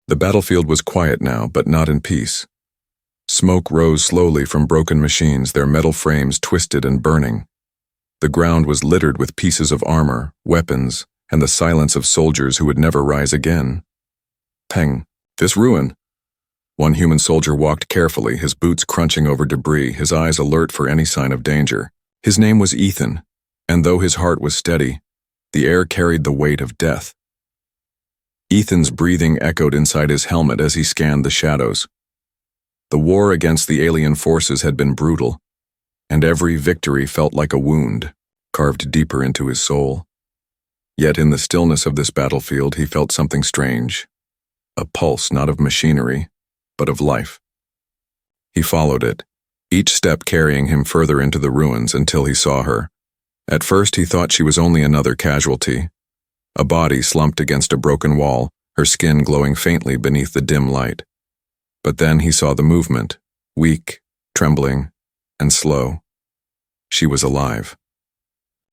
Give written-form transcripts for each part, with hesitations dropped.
The battlefield was quiet now, but not in peace. Smoke rose slowly from broken machines, their metal frames twisted and burning. The ground was littered with pieces of armor, weapons, and the silence of soldiers who would never rise again. Peng. This ruin. One human soldier walked carefully, his boots crunching over debris, his eyes alert for any sign of danger. His name was Ethan, and though his heart was steady, the air carried the weight of death. Ethan's breathing echoed inside his helmet as he scanned the shadows. The war against the alien forces had been brutal, and every victory felt like a wound, carved deeper into his soul. Yet in the stillness of this battlefield he felt something strange, a pulse not of machinery, but of life. He followed it, each step carrying him further into the ruins until he saw her. At first he thought she was only another casualty, a body slumped against a broken wall, her skin glowing faintly beneath the dim light. But then he saw the movement, weak, trembling, and slow. She was alive.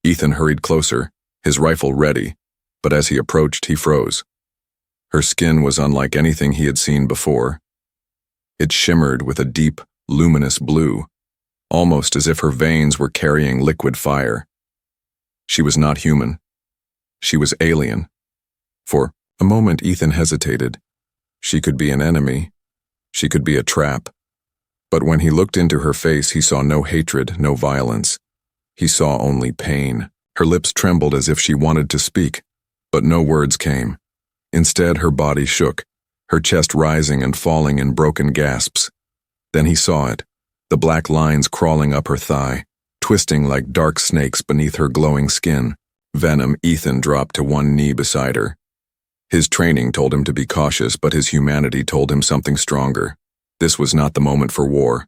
Ethan hurried closer, his rifle ready, but as he approached, he froze. Her skin was unlike anything he had seen before. It shimmered with a deep, luminous blue, almost as if her veins were carrying liquid fire. She was not human. She was alien. For a moment Ethan hesitated. She could be an enemy. She could be a trap. But when he looked into her face, he saw no hatred, no violence. He saw only pain. Her lips trembled as if she wanted to speak, but no words came. Instead, her body shook, her chest rising and falling in broken gasps. Then he saw it, the black lines crawling up her thigh, twisting like dark snakes beneath her glowing skin. Venom. Ethan dropped to one knee beside her. His training told him to be cautious, but his humanity told him something stronger. This was not the moment for war.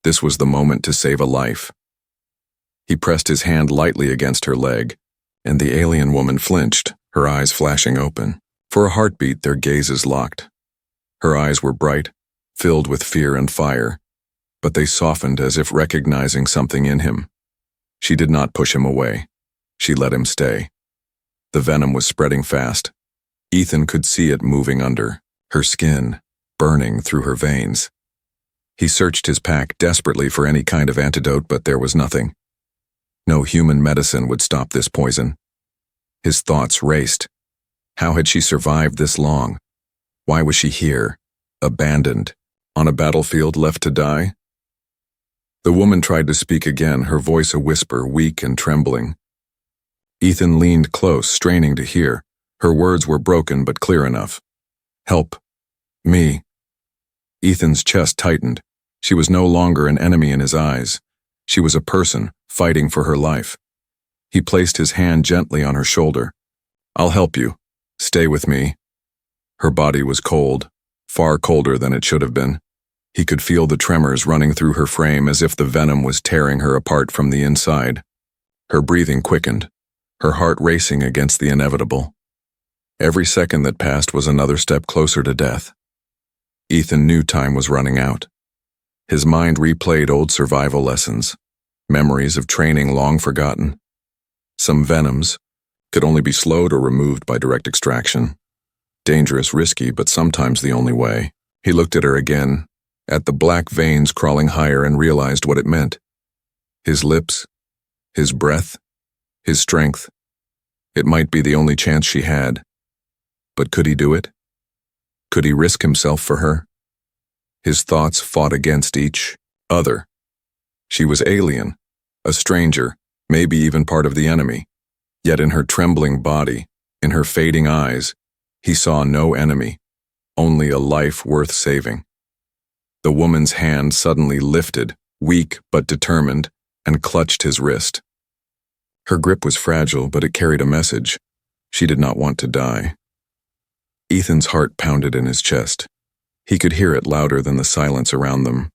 This was the moment to save a life. He pressed his hand lightly against her leg, and the alien woman flinched, her eyes flashing open. For a heartbeat, their gazes locked. Her eyes were bright, filled with fear and fire, but they softened as if recognizing something in him. She did not push him away. She let him stay. The venom was spreading fast. Ethan could see it moving under, her skin burning through her veins. He searched his pack desperately for any kind of antidote, but there was nothing. No human medicine would stop this poison. His thoughts raced. How had she survived this long? Why was she here, abandoned, on a battlefield left to die? The woman tried to speak again, her voice a whisper, weak and trembling. Ethan leaned close, straining to hear. Her words were broken but clear enough. Help. Me. Ethan's chest tightened. She was no longer an enemy in his eyes. She was a person, fighting for her life. He placed his hand gently on her shoulder. I'll help you. Stay with me. Her body was cold, far colder than it should have been. He could feel the tremors running through her frame as if the venom was tearing her apart from the inside. Her breathing quickened, her heart racing against the inevitable. Every second that passed was another step closer to death. Ethan knew time was running out. His mind replayed old survival lessons, memories of training long forgotten. Some venoms could only be slowed or removed by direct extraction. Dangerous, risky, but sometimes the only way. He looked at her again, at the black veins crawling higher, and realized what it meant. His lips, his breath, his strength. It might be the only chance she had. But could he do it? Could he risk himself for her? His thoughts fought against each other. She was alien, a stranger, maybe even part of the enemy. Yet in her trembling body, in her fading eyes, he saw no enemy, only a life worth saving. The woman's hand suddenly lifted, weak but determined, and clutched his wrist. Her grip was fragile, but it carried a message. She did not want to die. Ethan's heart pounded in his chest. He could hear it louder than the silence around them.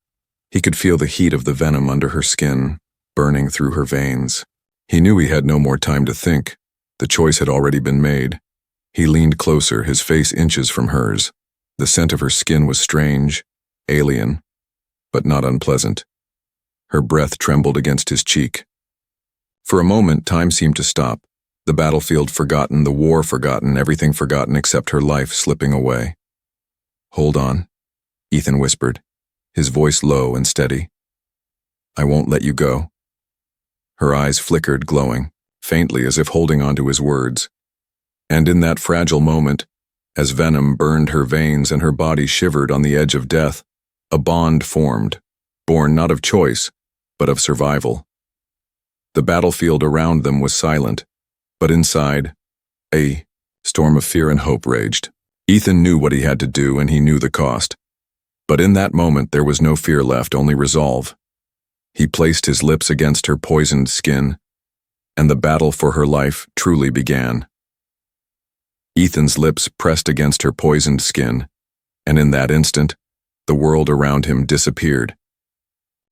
He could feel the heat of the venom under her skin, burning through her veins. He knew he had no more time to think. The choice had already been made. He leaned closer, his face inches from hers. The scent of her skin was strange, alien, but not unpleasant. Her breath trembled against his cheek. For a moment, time seemed to stop. The battlefield forgotten, the war forgotten, everything forgotten except her life slipping away. Hold on, Ethan whispered, his voice low and steady. I won't let you go. Her eyes flickered, glowing, faintly as if holding on to his words. And in that fragile moment, as venom burned her veins and her body shivered on the edge of death, a bond formed, born not of choice, but of survival. The battlefield around them was silent, but inside, a storm of fear and hope raged. Ethan knew what he had to do and he knew the cost. But in that moment there was no fear left, only resolve. He placed his lips against her poisoned skin, and the battle for her life truly began. Ethan's lips pressed against her poisoned skin, and in that instant, the world around him disappeared.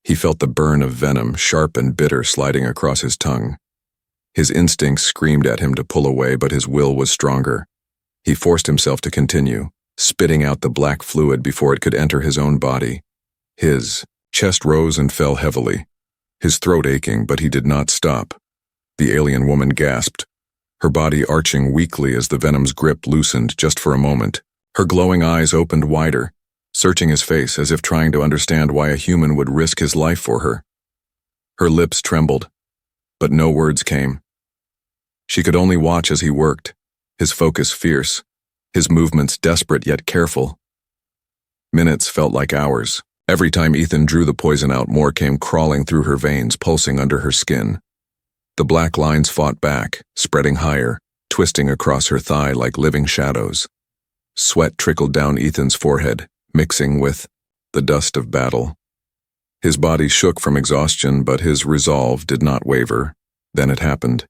He felt the burn of venom, sharp and bitter, sliding across his tongue. His instincts screamed at him to pull away, but his will was stronger. He forced himself to continue, spitting out the black fluid before it could enter his own body. His chest rose and fell heavily, his throat aching, but he did not stop. The alien woman gasped, her body arching weakly as the venom's grip loosened just for a moment. Her glowing eyes opened wider, searching his face as if trying to understand why a human would risk his life for her. Her lips trembled, but no words came. She could only watch as he worked, his focus fierce, his movements desperate yet careful. Minutes felt like hours. Every time Ethan drew the poison out, more came crawling through her veins, pulsing under her skin. The black lines fought back, spreading higher, twisting across her thigh like living shadows. Sweat trickled down Ethan's forehead, mixing with the dust of battle. His body shook from exhaustion, but his resolve did not waver. Then it happened.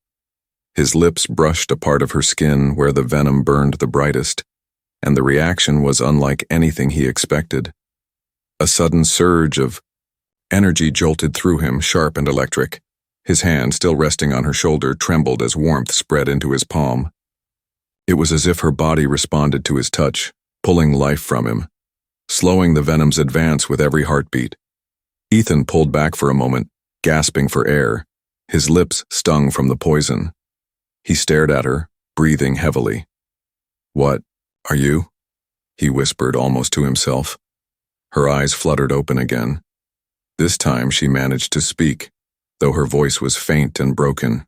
His lips brushed a part of her skin where the venom burned the brightest, and the reaction was unlike anything he expected. A sudden surge of energy jolted through him, sharp and electric. His hand, still resting on her shoulder, trembled as warmth spread into his palm. It was as if her body responded to his touch, pulling life from him, slowing the venom's advance with every heartbeat. Ethan pulled back for a moment, gasping for air, his lips stung from the poison. He stared at her, breathing heavily. "What are you?" he whispered almost to himself. Her eyes fluttered open again. This time she managed to speak, though her voice was faint and broken.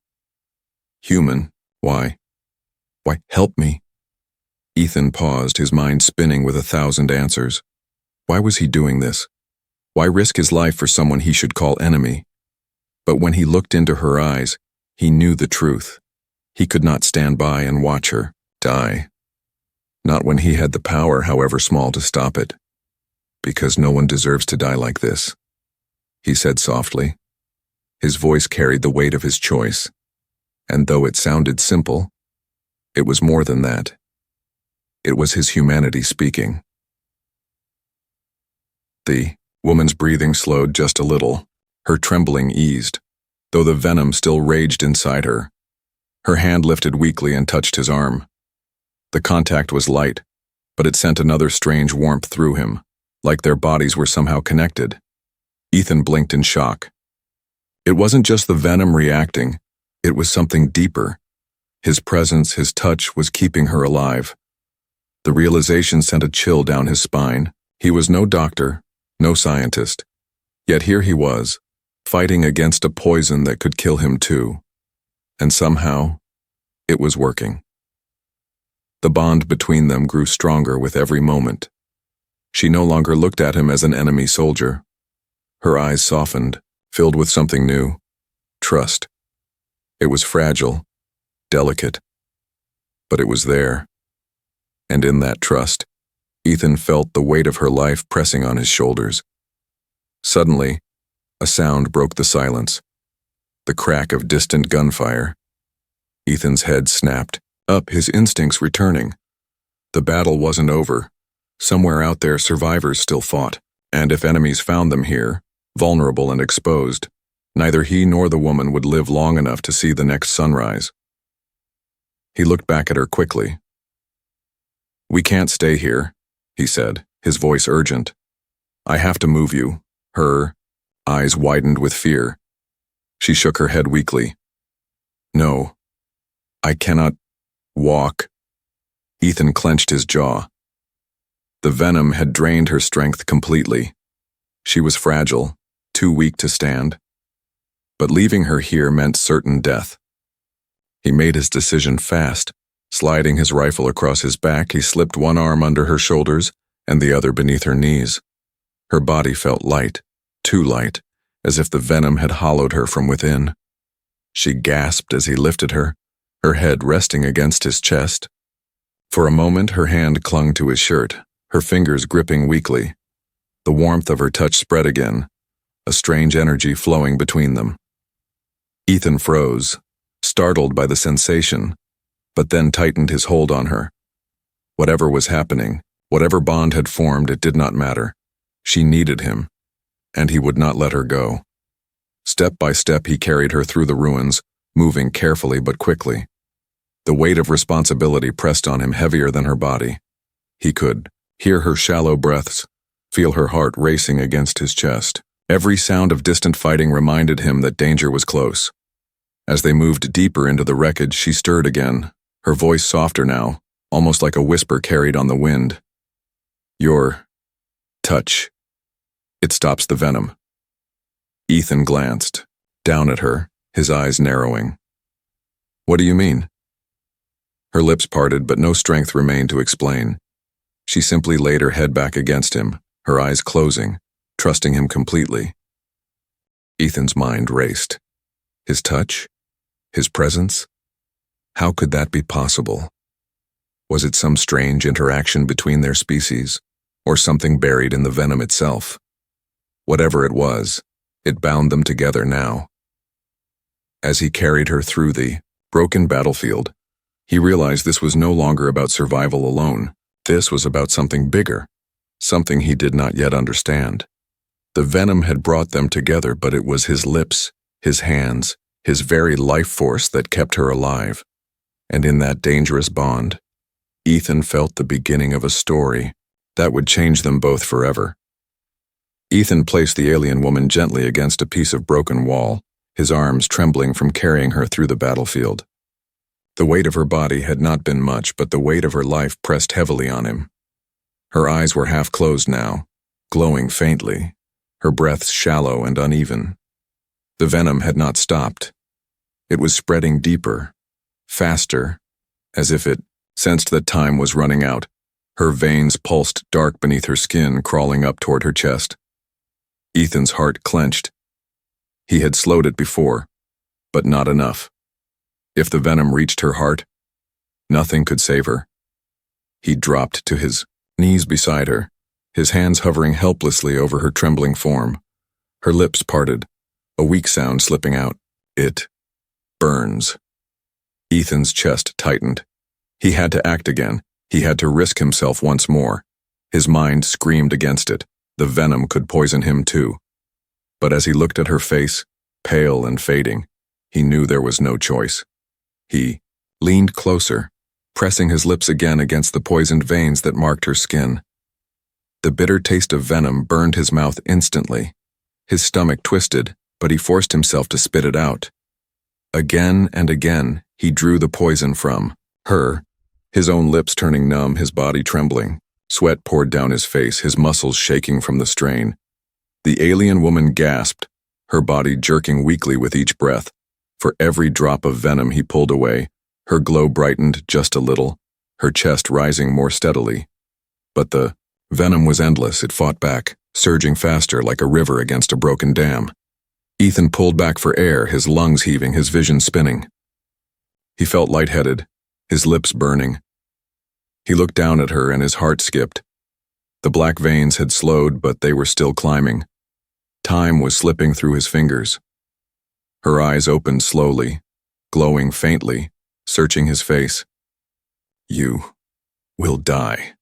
"Human, why? Why, help me." Ethan paused, his mind spinning with 1,000 answers. Why was he doing this? Why risk his life for someone he should call enemy? But when he looked into her eyes, he knew the truth. He could not stand by and watch her die. Not when he had the power, however small, to stop it. Because no one deserves to die like this, he said softly. His voice carried the weight of his choice, and though it sounded simple, it was more than that. It was his humanity speaking. The woman's breathing slowed just a little, her trembling eased, though the venom still raged inside her. Her hand lifted weakly and touched his arm. The contact was light, but it sent another strange warmth through him, like their bodies were somehow connected. Ethan blinked in shock. It wasn't just the venom reacting, it was something deeper. His presence, his touch, was keeping her alive. The realization sent a chill down his spine. He was no doctor, no scientist. Yet here he was, fighting against a poison that could kill him too. And somehow, it was working. The bond between them grew stronger with every moment. She no longer looked at him as an enemy soldier. Her eyes softened, filled with something new. Trust. It was fragile, delicate, but it was there. And in that trust, Ethan felt the weight of her life pressing on his shoulders. Suddenly, a sound broke the silence. The crack of distant gunfire. Ethan's head snapped, up, his instincts returning. The battle wasn't over. Somewhere out there, survivors still fought, and if enemies found them here, vulnerable and exposed, neither he nor the woman would live long enough to see the next sunrise. He looked back at her quickly. "We can't stay here," he said, his voice urgent. "I have to move you." Her eyes widened with fear. She shook her head weakly. "No, I cannot walk." Ethan clenched his jaw. The venom had drained her strength completely. She was fragile, too weak to stand. But leaving her here meant certain death. He made his decision fast. Sliding his rifle across his back, he slipped one arm under her shoulders and the other beneath her knees. Her body felt light, too light, as if the venom had hollowed her from within. She gasped as he lifted her, her head resting against his chest. For a moment, her hand clung to his shirt, her fingers gripping weakly. The warmth of her touch spread again, a strange energy flowing between them. Ethan froze, startled by the sensation, but then tightened his hold on her. Whatever was happening, whatever bond had formed, it did not matter. She needed him, and he would not let her go. Step by step, he carried her through the ruins, moving carefully but quickly. The weight of responsibility pressed on him heavier than her body. He could hear her shallow breaths, feel her heart racing against his chest. Every sound of distant fighting reminded him that danger was close. As they moved deeper into the wreckage, she stirred again, her voice softer now, almost like a whisper carried on the wind. Your touch. It stops the venom. Ethan glanced, down at her, his eyes narrowing. What do you mean? Her lips parted, but no strength remained to explain. She simply laid her head back against him, her eyes closing, trusting him completely. Ethan's mind raced. His touch? His presence? How could that be possible? Was it some strange interaction between their species, or something buried in the venom itself? Whatever it was, it bound them together now. As he carried her through the broken battlefield, he realized this was no longer about survival alone. This was about something bigger, something he did not yet understand. The venom had brought them together, but it was his lips, his hands, his very life force that kept her alive. And in that dangerous bond, Ethan felt the beginning of a story that would change them both forever. Ethan placed the alien woman gently against a piece of broken wall, his arms trembling from carrying her through the battlefield. The weight of her body had not been much, but the weight of her life pressed heavily on him. Her eyes were half closed now, glowing faintly, her breaths shallow and uneven. The venom had not stopped. It was spreading deeper, faster, as if it sensed that time was running out. Her veins pulsed dark beneath her skin, crawling up toward her chest. Ethan's heart clenched. He had slowed it before, but not enough. If the venom reached her heart, nothing could save her. He dropped to his knees beside her, his hands hovering helplessly over her trembling form. Her lips parted, a weak sound slipping out. It burns. Ethan's chest tightened. He had to act again. He had to risk himself once more. His mind screamed against it. The venom could poison him too. But as he looked at her face, pale and fading, he knew there was no choice. He leaned closer, pressing his lips again against the poisoned veins that marked her skin. The bitter taste of venom burned his mouth instantly. His stomach twisted, but he forced himself to spit it out. Again and again, he drew the poison from her, his own lips turning numb, his body trembling. Sweat poured down his face, his muscles shaking from the strain. The alien woman gasped, her body jerking weakly with each breath. For every drop of venom he pulled away, her glow brightened just a little, her chest rising more steadily. But the venom was endless. It fought back, surging faster like a river against a broken dam. Ethan pulled back for air, his lungs heaving, his vision spinning. He felt lightheaded, his lips burning. He looked down at her and his heart skipped. The black veins had slowed, but they were still climbing. Time was slipping through his fingers. Her eyes opened slowly, glowing faintly, searching his face. You will die,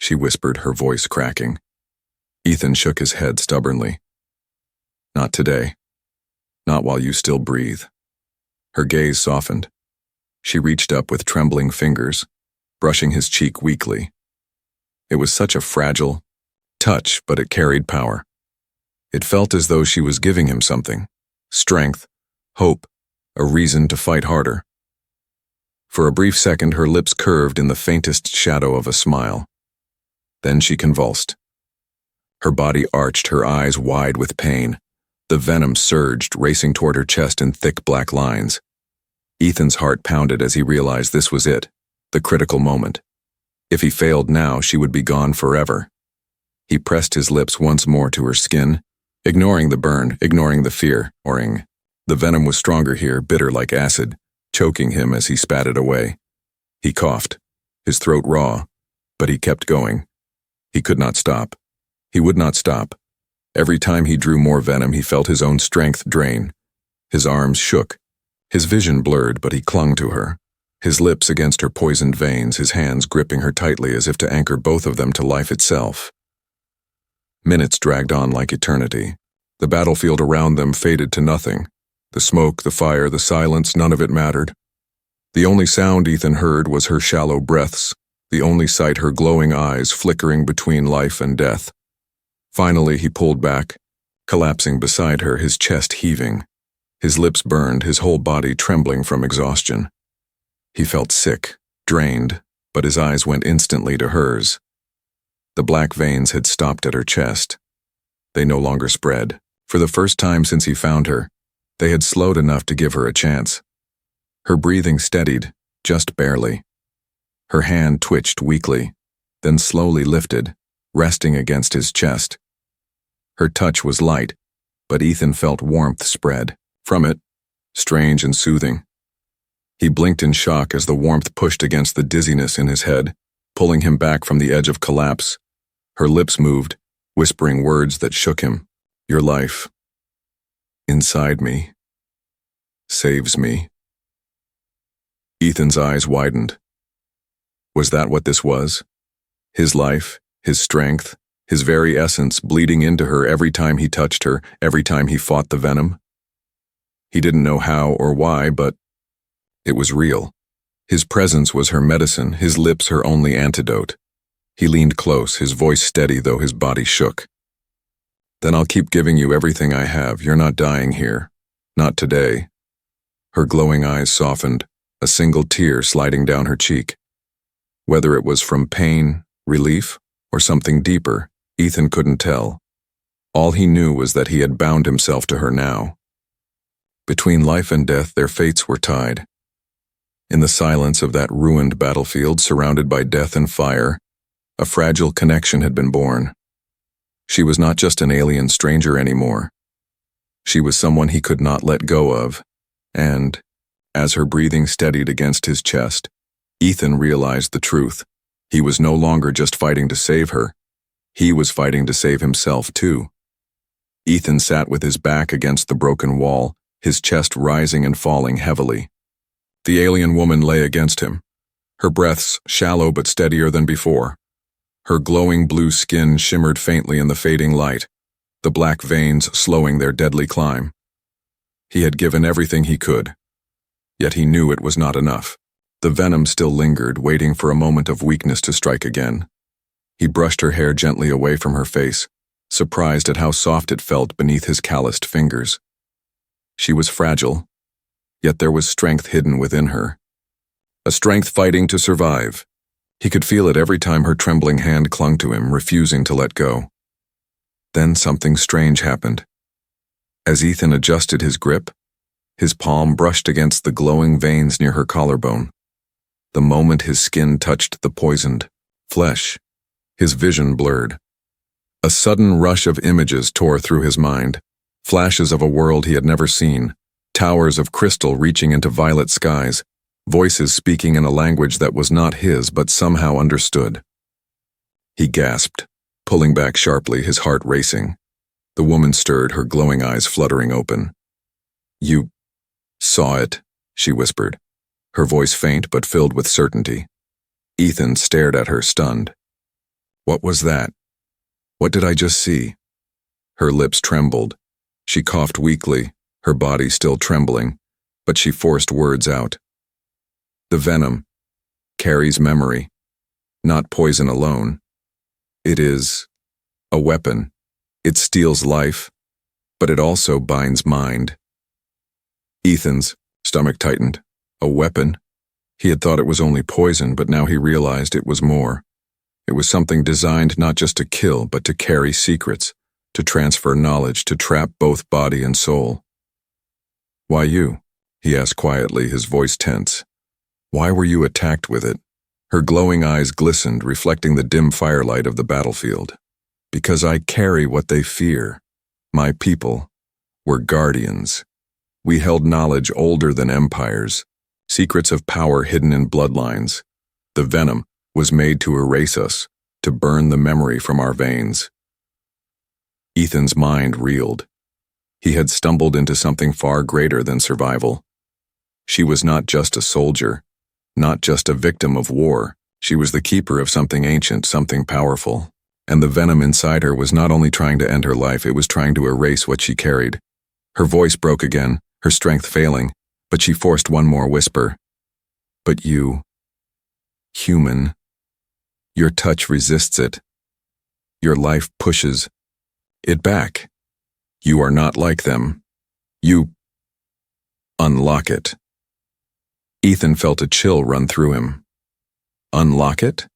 she whispered, her voice cracking. Ethan shook his head stubbornly. Not today. Not while you still breathe. Her gaze softened. She reached up with trembling fingers, brushing his cheek weakly. It was such a fragile touch, but it carried power. It felt as though she was giving him something. Strength, hope, a reason to fight harder. For a brief second, her lips curved in the faintest shadow of a smile. Then she convulsed. Her body arched, her eyes wide with pain. The venom surged, racing toward her chest in thick black lines. Ethan's heart pounded as he realized this was it, the critical moment. If he failed now, she would be gone forever. He pressed his lips once more to her skin, ignoring the burn, ignoring the fear, ignoring. The venom was stronger here, bitter like acid, choking him as he spat it away. He coughed, his throat raw, but he kept going. He could not stop. He would not stop. Every time he drew more venom, he felt his own strength drain. His arms shook. His vision blurred, but he clung to her. His lips against her poisoned veins, his hands gripping her tightly as if to anchor both of them to life itself. Minutes dragged on like eternity. The battlefield around them faded to nothing. The smoke, the fire, the silence, none of it mattered. The only sound Ethan heard was her shallow breaths, the only sight her glowing eyes flickering between life and death. Finally, he pulled back, collapsing beside her, his chest heaving. His lips burned, his whole body trembling from exhaustion. He felt sick, drained, but his eyes went instantly to hers. The black veins had stopped at her chest. They no longer spread. For the first time since he found her, they had slowed enough to give her a chance. Her breathing steadied, just barely. Her hand twitched weakly, then slowly lifted, resting against his chest. Her touch was light, but Ethan felt warmth spread. From it, strange and soothing. He blinked in shock as the warmth pushed against the dizziness in his head, pulling him back from the edge of collapse. Her lips moved, whispering words that shook him. Your life, inside me, saves me. Ethan's eyes widened. Was that what this was? His life, his strength, his very essence bleeding into her every time he touched her, every time he fought the venom? He didn't know how or why, but it was real. His presence was her medicine, his lips her only antidote. He leaned close, his voice steady though his body shook. Then I'll keep giving you everything I have. You're not dying here. Not today. Her glowing eyes softened, a single tear sliding down her cheek. Whether it was from pain, relief, or something deeper, Ethan couldn't tell. All he knew was that he had bound himself to her now. Between life and death, their fates were tied. In the silence of that ruined battlefield surrounded by death and fire, a fragile connection had been born. She was not just an alien stranger anymore. She was someone he could not let go of, and, as her breathing steadied against his chest, Ethan realized the truth. He was no longer just fighting to save her. He was fighting to save himself too. Ethan sat with his back against the broken wall, his chest rising and falling heavily. The alien woman lay against him, her breaths shallow but steadier than before. Her glowing blue skin shimmered faintly in the fading light, the black veins slowing their deadly climb. He had given everything he could, yet he knew it was not enough. The venom still lingered, waiting for a moment of weakness to strike again. He brushed her hair gently away from her face, surprised at how soft it felt beneath his calloused fingers. She was fragile, yet there was strength hidden within her. A strength fighting to survive. He could feel it every time her trembling hand clung to him, refusing to let go. Then something strange happened. As Ethan adjusted his grip, his palm brushed against the glowing veins near her collarbone. The moment his skin touched the poisoned flesh, his vision blurred. A sudden rush of images tore through his mind, flashes of a world he had never seen, towers of crystal reaching into violet skies, voices speaking in a language that was not his but somehow understood. He gasped, pulling back sharply, his heart racing. The woman stirred, her glowing eyes fluttering open. You saw it, she whispered, her voice faint but filled with certainty. Ethan stared at her, stunned. What was that? What did I just see? Her lips trembled. She coughed weakly, her body still trembling, but she forced words out. The venom carries memory, not poison alone. It is a weapon. It steals life, but it also binds mind. Ethan's stomach tightened. A weapon? He had thought it was only poison, but now he realized it was more. It was something designed not just to kill, but to carry secrets, to transfer knowledge, to trap both body and soul. "Why you?" he asked quietly, his voice tense. "Why were you attacked with it?" Her glowing eyes glistened, reflecting the dim firelight of the battlefield. "Because I carry what they fear. My people were guardians. We held knowledge older than empires, secrets of power hidden in bloodlines. The venom was made to erase us, to burn the memory from our veins." Ethan's mind reeled. He had stumbled into something far greater than survival. She was not just a soldier, not just a victim of war. She was the keeper of something ancient, something powerful. And the venom inside her was not only trying to end her life, it was trying to erase what she carried. Her voice broke again, her strength failing, but she forced one more whisper. "But you, human, your touch resists it. Your life pushes it back. You are not like them. You unlock it." Ethan felt a chill run through him. Unlock it?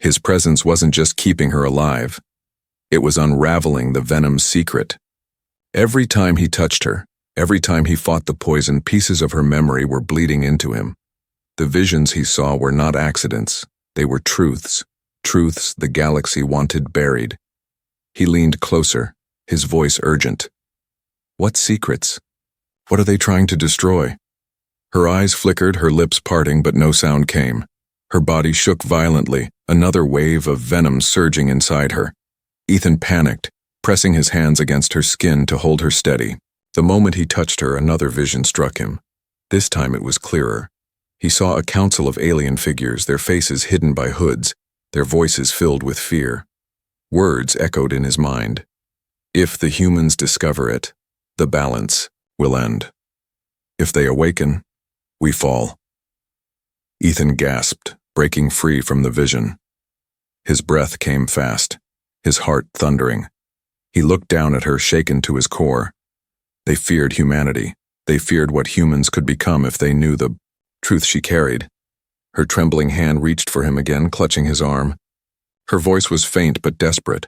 His presence wasn't just keeping her alive. It was unraveling the venom's secret. Every time he touched her, every time he fought the poison, pieces of her memory were bleeding into him. The visions he saw were not accidents. They were truths. Truths the galaxy wanted buried. He leaned closer, his voice urgent. "What secrets? What are they trying to destroy?" Her eyes flickered, her lips parting, but no sound came. Her body shook violently, another wave of venom surging inside her. Ethan panicked, pressing his hands against her skin to hold her steady. The moment he touched her, another vision struck him. This time it was clearer. He saw a council of alien figures, their faces hidden by hoods, their voices filled with fear. Words echoed in his mind. "If the humans discover it, the balance will end. If they awaken, we fall." Ethan gasped, breaking free from the vision. His breath came fast, his heart thundering. He looked down at her, shaken to his core. They feared humanity. They feared what humans could become if they knew the truth she carried. Her trembling hand reached for him again, clutching his arm. Her voice was faint but desperate.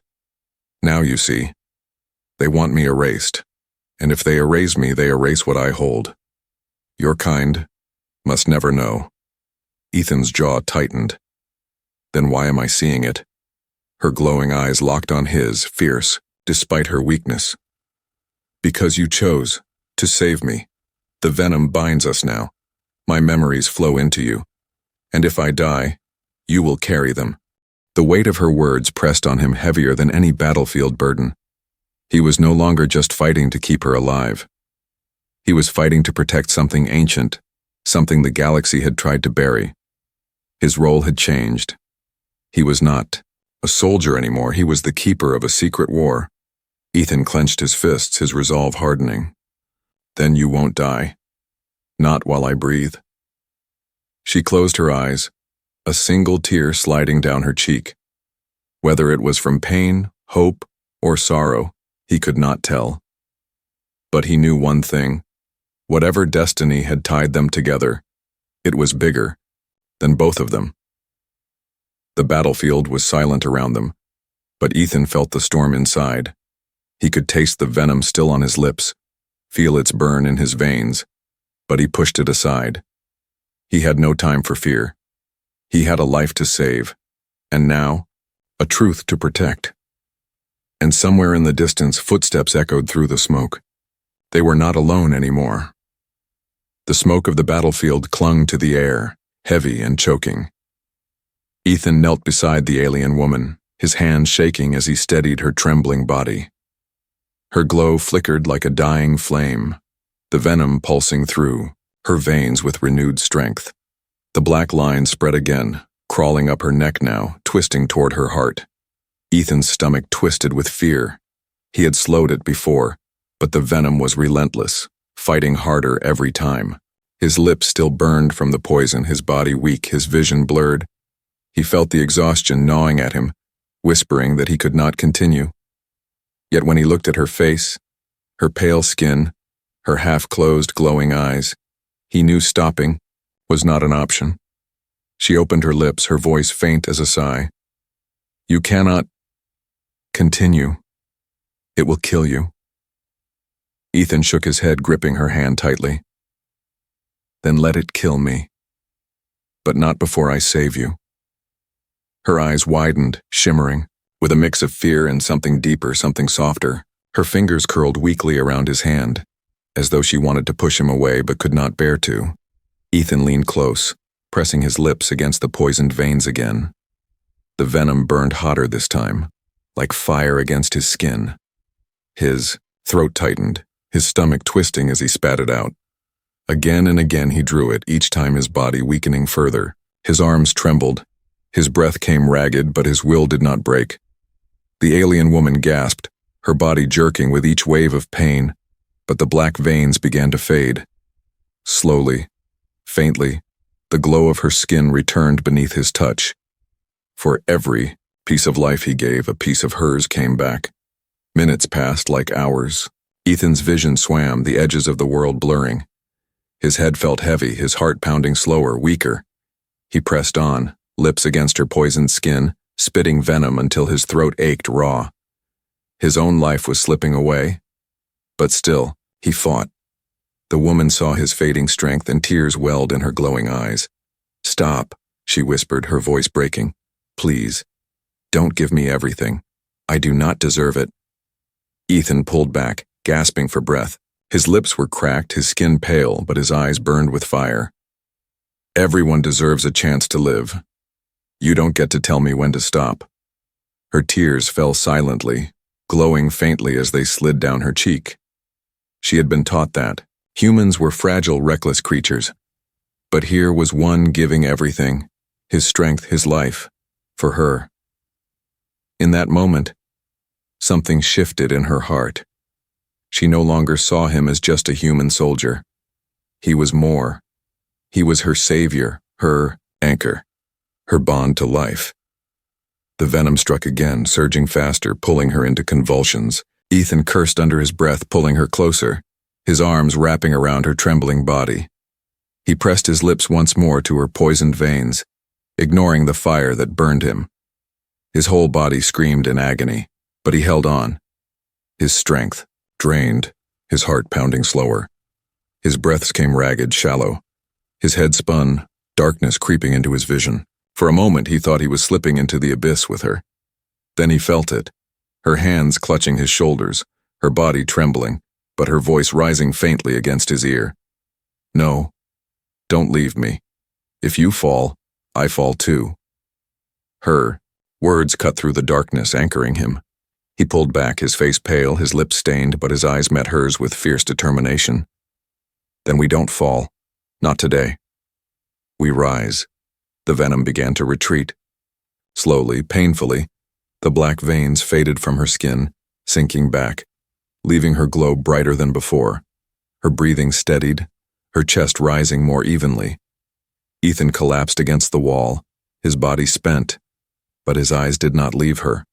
"Now you see. They want me erased. And if they erase me, they erase what I hold. Your kind must never know." Ethan's jaw tightened. "Then why am I seeing it?" Her glowing eyes locked on his, fierce, despite her weakness. "Because you chose to save me. The venom binds us now. My memories flow into you. And if I die, you will carry them." The weight of her words pressed on him heavier than any battlefield burden. He was no longer just fighting to keep her alive. He was fighting to protect something ancient, something the galaxy had tried to bury. His role had changed. He was not a soldier anymore, he was the keeper of a secret war. Ethan clenched his fists, his resolve hardening. "Then you won't die. Not while I breathe." She closed her eyes, a single tear sliding down her cheek. Whether it was from pain, hope, or sorrow, he could not tell. But he knew one thing. Whatever destiny had tied them together, it was bigger than both of them. The battlefield was silent around them, but Ethan felt the storm inside. He could taste the venom still on his lips, feel its burn in his veins, but he pushed it aside. He had no time for fear. He had a life to save, and now, a truth to protect. And somewhere in the distance, footsteps echoed through the smoke. They were not alone anymore. The smoke of the battlefield clung to the air, heavy and choking. Ethan knelt beside the alien woman, his hands shaking as he steadied her trembling body. Her glow flickered like a dying flame, the venom pulsing through her veins with renewed strength. The black line spread again, crawling up her neck now, twisting toward her heart. Ethan's stomach twisted with fear. He had slowed it before, but the venom was relentless, fighting harder every time. His lips still burned from the poison, his body weak, his vision blurred. He felt the exhaustion gnawing at him, whispering that he could not continue. Yet when he looked at her face, her pale skin, her half-closed, glowing eyes, he knew stopping was not an option. She opened her lips, her voice faint as a sigh. You cannot continue. It will kill you. Ethan shook his head, gripping her hand tightly. Then let it kill me. But not before I save you. Her eyes widened, shimmering, with a mix of fear and something deeper, something softer. Her fingers curled weakly around his hand, as though she wanted to push him away but could not bear to. Ethan leaned close, pressing his lips against the poisoned veins again. The venom burned hotter this time, like fire against his skin. His throat tightened, his stomach twisting as he spat it out. Again and again he drew it, each time his body weakening further. His arms trembled. His breath came ragged, but his will did not break. The alien woman gasped, her body jerking with each wave of pain, but the black veins began to fade. Slowly, faintly, the glow of her skin returned beneath his touch. For every piece of life he gave, a piece of hers came back. Minutes passed like hours. Ethan's vision swam, the edges of the world blurring. His head felt heavy, his heart pounding slower, weaker. He pressed on, lips against her poisoned skin, spitting venom until his throat ached raw. His own life was slipping away, but still, he fought. The woman saw his fading strength and tears welled in her glowing eyes. "Stop," she whispered, her voice breaking. "Please, don't give me everything. I do not deserve it." Ethan pulled back, gasping for breath. His lips were cracked, his skin pale, but his eyes burned with fire. "Everyone deserves a chance to live. You don't get to tell me when to stop." Her tears fell silently, glowing faintly as they slid down her cheek. She had been taught that humans were fragile, reckless creatures. But here was one giving everything, his strength, his life, for her. In that moment, something shifted in her heart. She no longer saw him as just a human soldier. He was more. He was her savior, her anchor, her bond to life. The venom struck again, surging faster, pulling her into convulsions. Ethan cursed under his breath, pulling her closer, his arms wrapping around her trembling body. He pressed his lips once more to her poisoned veins, ignoring the fire that burned him. His whole body screamed in agony, but he held on. His strength drained, his heart pounding slower. His breaths came ragged, shallow. His head spun, darkness creeping into his vision. For a moment he thought he was slipping into the abyss with her. Then he felt it, her hands clutching his shoulders, her body trembling, but her voice rising faintly against his ear. "No, don't leave me. If you fall, I fall too." Her words cut through the darkness, anchoring him. He pulled back, his face pale, his lips stained, but his eyes met hers with fierce determination. "Then we don't fall. Not today. We rise." The venom began to retreat. Slowly, painfully, the black veins faded from her skin, sinking back, leaving her glow brighter than before. Her breathing steadied, her chest rising more evenly. Ethan collapsed against the wall, his body spent, but his eyes did not leave her.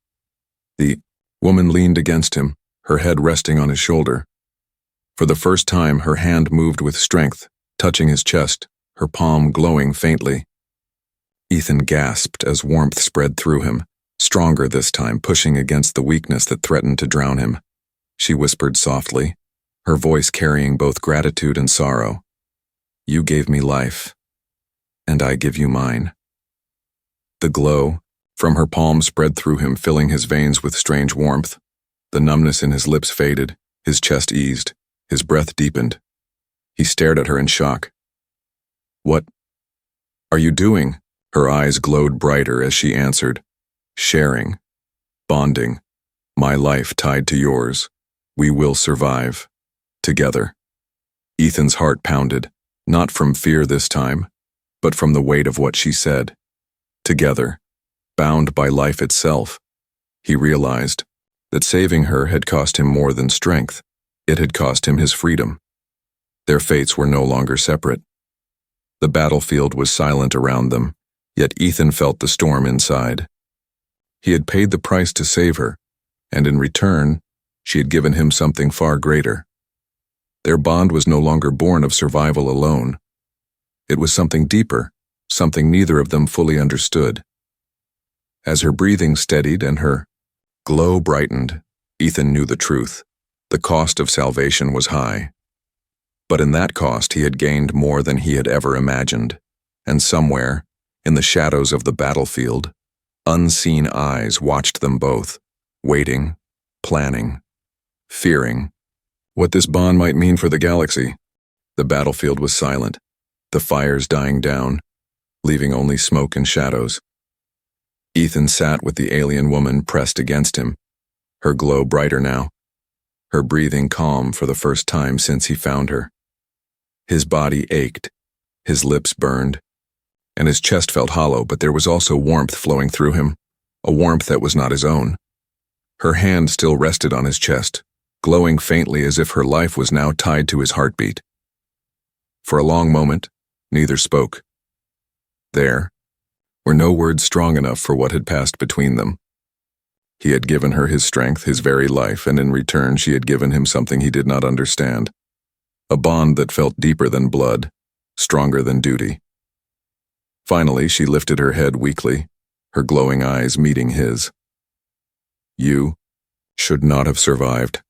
The woman leaned against him, her head resting on his shoulder. For the first time, her hand moved with strength, touching his chest, her palm glowing faintly. Ethan gasped as warmth spread through him, stronger this time, pushing against the weakness that threatened to drown him. She whispered softly, her voice carrying both gratitude and sorrow. "You gave me life, and I give you mine." The glow from her palm spread through him, filling his veins with strange warmth. The numbness in his lips faded, his chest eased, his breath deepened. He stared at her in shock. "What are you doing?" Her eyes glowed brighter as she answered, "Sharing, bonding, my life tied to yours. We will survive, together." Ethan's heart pounded, not from fear this time, but from the weight of what she said. Together, bound by life itself. He realized that saving her had cost him more than strength. It had cost him his freedom. Their fates were no longer separate. The battlefield was silent around them, yet Ethan felt the storm inside. He had paid the price to save her, and in return, she had given him something far greater. Their bond was no longer born of survival alone. It was something deeper, something neither of them fully understood. As her breathing steadied and her glow brightened, Ethan knew the truth. The cost of salvation was high. But in that cost he had gained more than he had ever imagined. And somewhere, in the shadows of the battlefield, unseen eyes watched them both, waiting, planning, fearing what this bond might mean for the galaxy. The battlefield was silent, the fires dying down, leaving only smoke and shadows. Ethan sat with the alien woman pressed against him, her glow brighter now, her breathing calm for the first time since he found her. His body ached, his lips burned, and his chest felt hollow, but there was also warmth flowing through him, a warmth that was not his own. Her hand still rested on his chest, glowing faintly as if her life was now tied to his heartbeat. For a long moment, neither spoke. There were no words strong enough for what had passed between them. He had given her his strength, his very life, and in return she had given him something he did not understand. A bond that felt deeper than blood, stronger than duty. Finally, she lifted her head weakly, her glowing eyes meeting his. "You should not have survived,"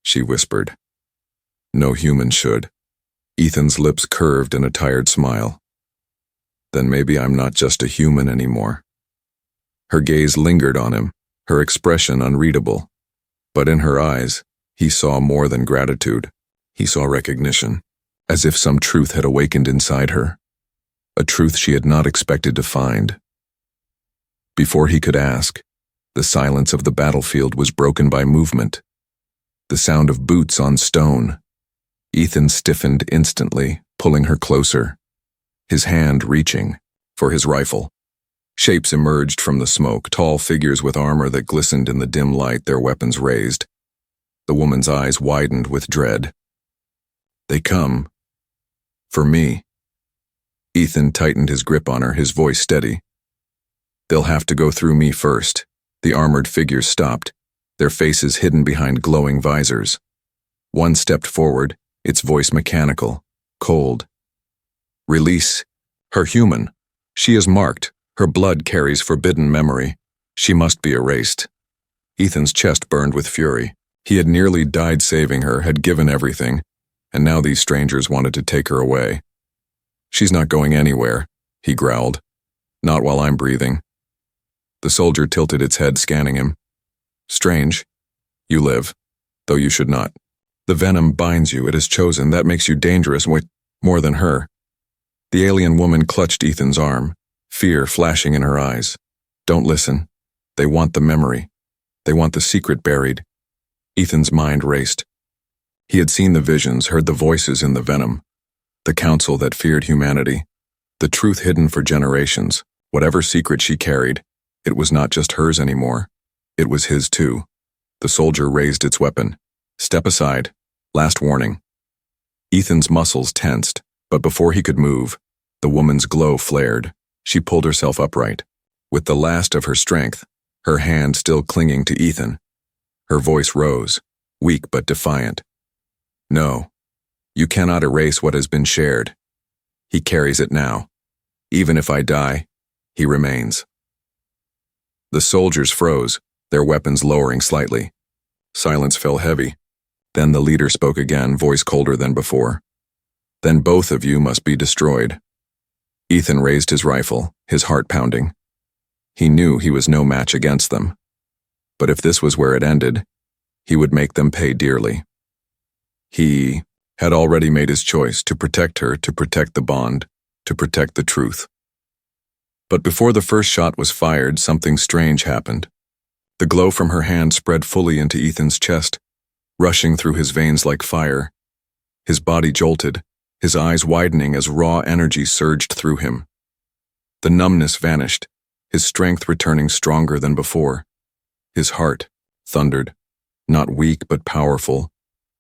she whispered. "No human should." Ethan's lips curved in a tired smile. "Then maybe I'm not just a human anymore." Her gaze lingered on him, her expression unreadable. But in her eyes, he saw more than gratitude. He saw recognition, as if some truth had awakened inside her, a truth she had not expected to find. Before he could ask, the silence of the battlefield was broken by movement, the sound of boots on stone. Ethan stiffened instantly, pulling her closer, his hand reaching for his rifle. Shapes emerged from the smoke, tall figures with armor that glistened in the dim light, their weapons raised. The woman's eyes widened with dread. "They come for me." Ethan tightened his grip on her, his voice steady. "They'll have to go through me first." The armored figures stopped, their faces hidden behind glowing visors. One stepped forward, its voice mechanical, cold. "Release her human. She is marked. Her blood carries forbidden memory. She must be erased." Ethan's chest burned with fury. He had nearly died saving her, had given everything, and now these strangers wanted to take her away. "She's not going anywhere," he growled. "Not while I'm breathing." The soldier tilted its head, scanning him. "Strange. You live, though you should not. The venom binds you, it is chosen, that makes you dangerous, more than her." The alien woman clutched Ethan's arm, fear flashing in her eyes. "Don't listen. They want the memory. They want the secret buried." Ethan's mind raced. He had seen the visions, heard the voices in the venom, the council that feared humanity, the truth hidden for generations. Whatever secret she carried, it was not just hers anymore. It was his too. The soldier raised its weapon. "Step aside. Last warning." Ethan's muscles tensed, but before he could move, the woman's glow flared. She pulled herself upright, with the last of her strength, her hand still clinging to Ethan. Her voice rose, weak but defiant. "No, you cannot erase what has been shared. He carries it now. Even if I die, he remains." The soldiers froze, their weapons lowering slightly. Silence fell heavy. Then the leader spoke again, voice colder than before. "Then both of you must be destroyed." Ethan raised his rifle, his heart pounding. He knew he was no match against them. But if this was where it ended, he would make them pay dearly. He had already made his choice, to protect her, to protect the bond, to protect the truth. But before the first shot was fired, something strange happened. The glow from her hand spread fully into Ethan's chest, rushing through his veins like fire. His body jolted, his eyes widening as raw energy surged through him. The numbness vanished, his strength returning stronger than before. His heart thundered, not weak but powerful,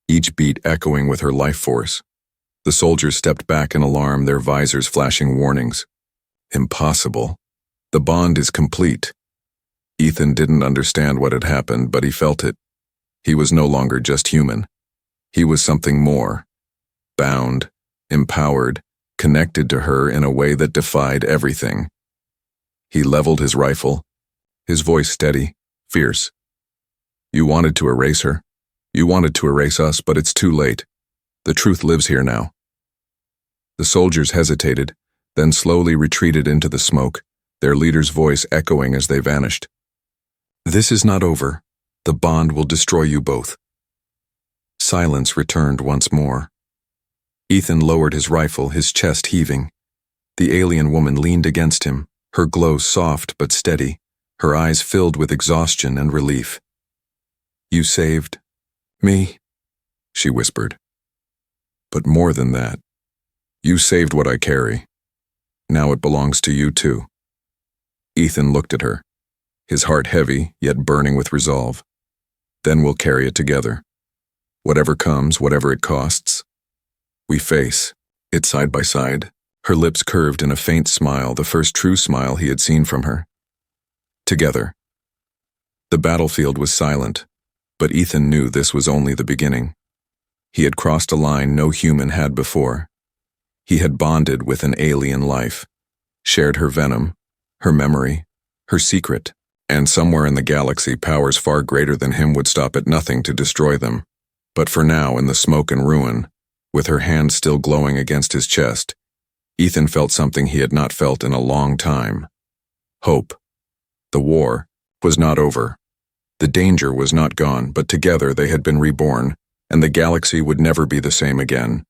each beat echoing with her life force. The soldiers stepped back in alarm, their visors flashing warnings. Impossible. The bond is complete. Ethan didn't understand what had happened, but he felt it. He was no longer just human. He was something more. Bound, empowered, connected to her in a way that defied everything. He leveled his rifle, his voice steady, fierce. You wanted to erase her. You wanted to erase us, but it's too late. The truth lives here now. The soldiers hesitated, then slowly retreated into the smoke, their leader's voice echoing as they vanished. This is not over. The bond will destroy you both. Silence returned once more. Ethan lowered his rifle, his chest heaving. The alien woman leaned against him, her glow soft but steady, her eyes filled with exhaustion and relief. You saved me, she whispered. But more than that, you saved what I carry. Now it belongs to you too. Ethan looked at her, his heart heavy yet burning with resolve. Then we'll carry it together. Whatever comes, whatever it costs. We face it side by side, her lips curved in a faint smile, the first true smile he had seen from her. Together. The battlefield was silent, but Ethan knew this was only the beginning. He had crossed a line no human had before. He had bonded with an alien life, shared her venom, her memory, her secret, and somewhere in the galaxy powers far greater than him would stop at nothing to destroy them. But for now, in the smoke and ruin, with her hand still glowing against his chest, Ethan felt something he had not felt in a long time. Hope. The war was not over. The danger was not gone, but together they had been reborn, and the galaxy would never be the same again.